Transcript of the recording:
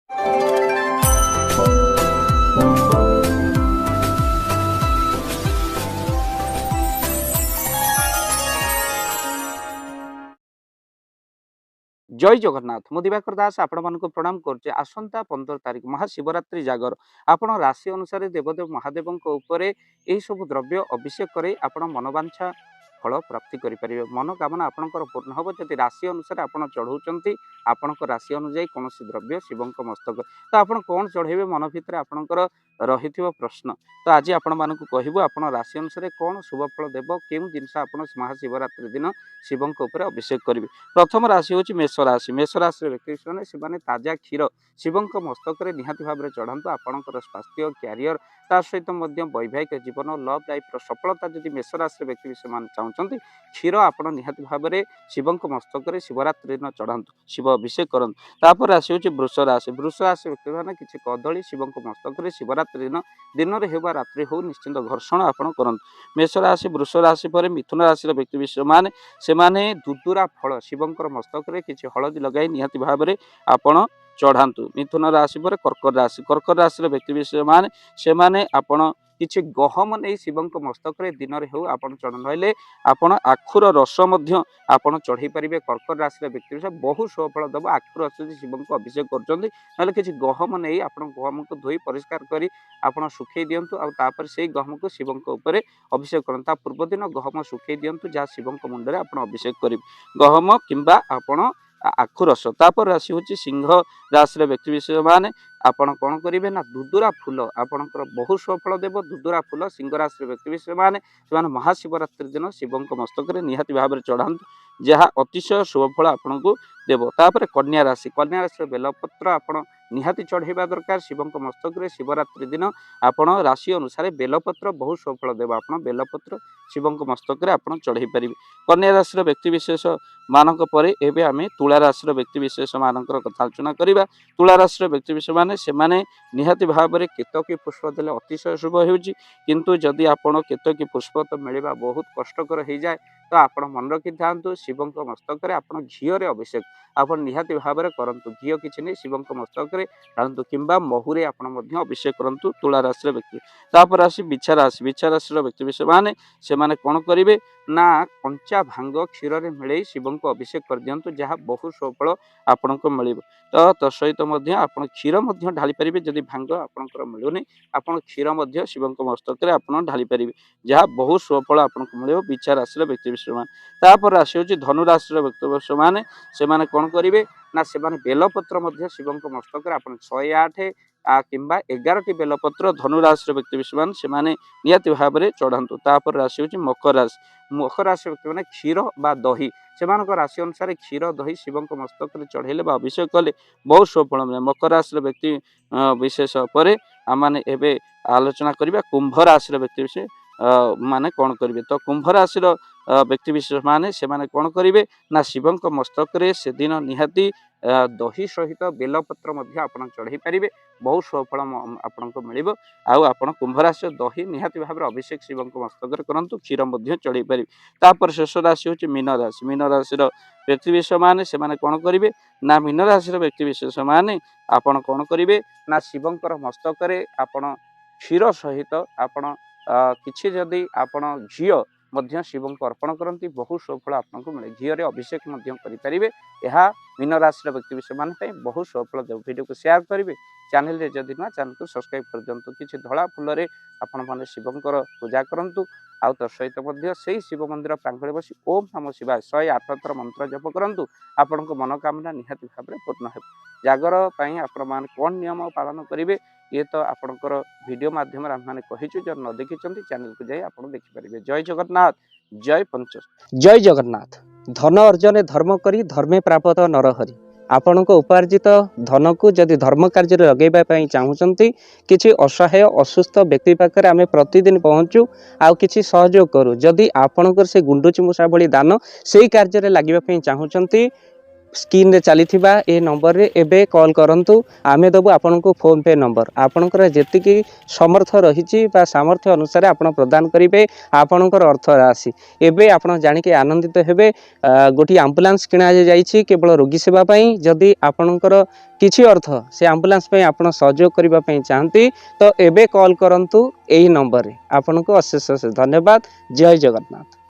जय जगन्नाथ मु दिवाकर दास आपण मानक प्रणाम करछे। आसंता 15 तारिख महाशिवरात्रि जागर आपण राशि अनुसार देवदेव महादेव उपरे यही सब द्रव्य अभिषेक करे आपण मनोवांछा फल प्राप्ति करें। मनोकामना आपणकर पूर्ण हम जदि राशि अनुसार आप चढ़ाऊँच आपण राशि अनुजाई कौन द्रव्य शिव मस्तक तो आप कौन चढ़े मन भितर आपणकर रही प्रश्न। तो आज आपण मानक कहूँ आप राशि अनुसार कौन शुभ फल देव क्यों जिनस आप महाशिवरात्रि दिन शिव अभिषेक करेंगे। प्रथम राशि हूँ मेष राशि। मेष राशि व्यक्ति से ताजा क्षीर शिव मस्तक निहाती भाव में चढ़ातु। आपणकर स्वास्थ्य क्यारियर ता सहित वैवाहिक जीवन लव लाइफ सफलता जदि मेष राशि व्यक्ति से चाहते क्षीर आपण निहाती भाव में शिव मस्तक शिवरात्रि दिन चढ़ातु शिव अभिषेक करूँ। तापर राशि हूँ वृष राशि। वृष राशि व्यक्ति मैंने किसी कदली शिव मस्तक शिवरात्रि दिन दिन में हो रात्रि हो निश्चिंत घर्षण आपड़ करूँ। मेष राशि वृष राशि पर मिथुन राशि व्यक्ति विषय से दुदुरा फल शिव मस्तक किसी हलदी लगाई निहाती भाव में आपण चढ़ातु। मिथुन राशि पर कर्कट राशि। कर्कट राशि व्यक्ति विषय से आपण किसी गहम नहीं शिव मस्तक दिन में हो आप चढ़े आपण आखुर रस आपण चढ़ई पारे। कर्कट राशि व्यक्ति विषय बहुत सफल दब आखुर रस शिव को अभिषेक कर किसी गहम नहीं आप गहम को धोई परिष्कार कर आप सुखे दिंतु आपर से गहम को शिव अभिषेक करता पूर्व दिन गहम सुखे दिंतु जहाँ शिव मुंडे आप अभिषेक करेंगे गहम किंबा आपण आखु रस। तापर राशि हूँ सिंह राशि व्यक्ति विशेष माने आपण कौन करेंगे ना दुदुरा फूल आपणकर बहुत सफल देव। दुदुरा फूल सिंह राशि व्यक्ति विशेष माने महाशिवरात्रि दिन शिव मस्तक निहाती भाव में चढ़ातु जहाँ अतिशय शुभ फल आपन को देव। तापर कन्या राशि। कन्या राशि बेलपत्र आपण निहाती चढ़ेवा दरकार शिव मस्तक शिवरात्रि दिन आपण राशि अनुसार बेलपत्र बहुत सफल देव। आप बेलपत्र शिव मस्तक आप चढ़ई पारे। कन्या राशि व्यक्ति विशेष मानक परे एबे आमे तुला राशि व्यक्ति विशेष मानकर कथा आलोचना करिबा। तुला राशि व्यक्ति विशेष माने निहाती भाव में केतकी पुष्प देले अतिशय शुभ होउची किंतु जदि आपण केतकी पुष्प तो मिलवा बहुत कष्टकर हो जाए तो आप मन रखी था शिव मस्तक आप घीओ अभिषेक आप निहाती भाव में करंतु। घीओ किसी नहीं शिव मस्तक ढालतु किंबा महुरे आप अभिषेक करंतु तुला राशि व्यक्ति। तापर राशि बिछा राशि। बिछा राशि व्यक्ति विशेष माने कौन करेंगे ना कंचा भांग क्षीर में मिले शिव को अभिषेक कर दिंतु जहाँ बहुत सफल आपण को मिल। तो तसहित आप क्षीर ढाली पारे जदि भांग आपंकर मिलूनी आप क्षीर शिव मस्तक आप ढाली पारे जहाँ बहुत सफल आपको मिल। बिछा राशि व्यक्ति विशेष तापर राशि हूँ धनु राशि व्यक्ति विशेष से कौन करेंगे ना से बेलपत्र शिव मस्तक आप 108 किंबा 11टी बेलपत्र धनु राशि व्यक्ति विशेष से निहाती भाव में चढ़ातु। तापर राशि हूँ मकर राशि। मकर राशि व्यक्ति मैंने क्षीर बा दही से राशि अनुसार क्षीर दही शिव मस्तक चढ़ेले अभिषेक कले बहुत सफल मिले। मकर राशि व्यक्ति विशेष पर आम एवं आलोचना करवा कुंभ राशि व्यक्ति विशेष माने कौन करेंगे। तो कुंभ राशि व्यक्ति विशेष से कौन करेंगे ना शिव मस्तक से दिन निहाती दही सहित बेलपत्र आप चढ़ई पारे बहुत सफल आपको मिल। आप कुंभ राशि दही निहाती भाव में अभिषेक शिव मस्तक करूँ क्षीर चढ़ई पारे। तापर शेष राशि हूँ मीन राशि। मीन राशि व्यक्ति विशेष से कौन करेंगे ना मीन राशि व्यक्ति विशेष आपड़ कौन करेंगे ना शिव मस्तक आपण क्षीर सहित आपण किछि जदि आपण घीओ शिव को अर्पण करती बहुत सफल आपको मिले। घीओ अभिषेक करेंगे यह मीन राशि व्यक्ति विशेष बहुत सफल देव। वीडियो को शेयर करेंगे चैनल रे जदि ना चैनल को सब्सक्राइब कर दिंतु। किसी धड़ा फूल आपण शिव पूजा करूँ आउ तो सहित से शिव मंदिर प्रांगण बसी ओम नमः शिवाय 108 थर मंत्र जप करूँ आपण मनोकामना निहाती भाव में पूर्ण हो। जागर आपण कौन नियम पालन करेंगे ये तो आपणकर वीडियो माध्यम आम कहीचु जो न देखी चैनल को जाए आप देखिपारे। जय जगन्नाथ जय पंच जय जगन्नाथ। धन अर्जन धर्म करी धर्मे प्राप्त नरहरि। आपण उपार्जित धन को जदि धर्म कार्य लगेवाई चाहूँगी किसी असहाय असुस्थ व्यक्ति पाखे आम प्रतिदिन पहुँचू आउ किसी सहयोग करूँ। जदि आपणकर से गुंडुची मूषा भली दान से कार्य लगे चाहूँगी स्क्रीन रे चलीथिबा ए नंबर रे एबे कॉल करंतु आमे दबु आपनको फोन पे नंबर आपनकर जेतिकी समर्थ रहिछि बा सामर्थ्य अनुसार आपण प्रदान करिवे आपनकर अर्थ राशि एबे आपण जानिके आनंदित हेबे। गोटी एम्बुलेंस किना जाइछि केवल रोगी सेवा पई जदि आपनकर किछि अर्थ से एम्बुलेंस पई आपण सहयोग करिबा पई चाहंती तो एबे कॉल करंतु एही नंबर रे आपनको अशेष अशेष धन्यवाद। जय जगन्नाथ।